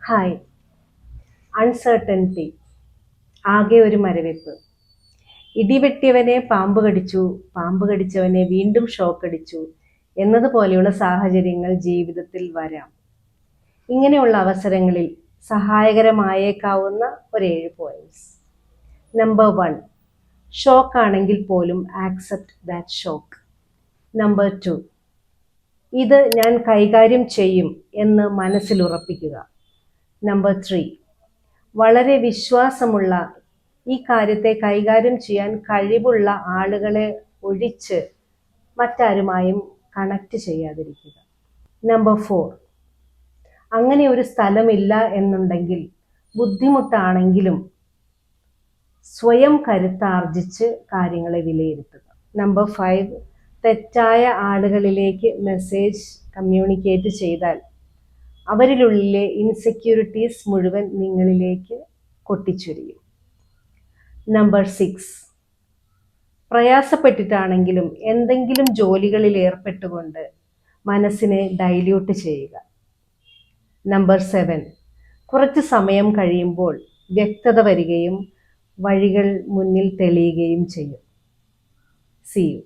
Hi. Uncertainty, ആകെ ഒരു മരവിപ്പ്. ഇടിവെട്ടിയവനെ പാമ്പ് കടിച്ചു, പാമ്പ് കടിച്ചവനെ വീണ്ടും ഷോക്കടിച്ചു എന്നതുപോലെയുള്ള സാഹചര്യങ്ങൾ ജീവിതത്തിൽ വരാം. ഇങ്ങനെയുള്ള അവസരങ്ങളിൽ സഹായകരമായേക്കാവുന്ന ഒരു 7 പോയിന്റ്സ്. നമ്പർ 1, ഷോക്ക് ആണെങ്കിൽ പോലും ആക്സെപ്റ്റ് ദാറ്റ് ഷോക്ക്. നമ്പർ 2, ഇത് ഞാൻ കൈകാര്യം ചെയ്യും എന്ന് മനസ്സിൽ ഉറപ്പിക്കുക. നമ്പർ 3, വളരെ വിശ്വാസമുള്ള, ഈ കാര്യത്തെ കൈകാര്യം ചെയ്യാൻ കഴിവുള്ള ആളുകളെ ഒഴിച്ച് മറ്റാരുമായും കണക്ട് ചെയ്യാതിരിക്കുക. നമ്പർ 4, അങ്ങനെ ഒരു സ്ഥലമില്ല എന്നുണ്ടെങ്കിൽ ബുദ്ധിമുട്ടാണെങ്കിലും സ്വയം കരുത്താർജിച്ച് കാര്യങ്ങളെ വിലയിരുത്തുക. നമ്പർ 5, തെറ്റായ ആളുകളിലേക്ക് മെസ്സേജ് കമ്മ്യൂണിക്കേറ്റ് ചെയ്താൽ അവരിലുള്ളിലെ ഇൻസെക്യൂരിറ്റീസ് മുഴുവൻ നിങ്ങളിലേക്ക് കൊട്ടിച്ചൊരിയും. നമ്പർ 6, പ്രയാസപ്പെട്ടിട്ടാണെങ്കിലും എന്തെങ്കിലും ജോലികളിൽ ഏർപ്പെട്ടുകൊണ്ട് മനസ്സിനെ ഡൈല്യൂട്ട് ചെയ്യുക. നമ്പർ 7, കുറച്ച് സമയം കഴിയുമ്പോൾ വ്യക്തത വരികയും വഴികൾ മുന്നിൽ തെളിയുകയും ചെയ്യും. See you.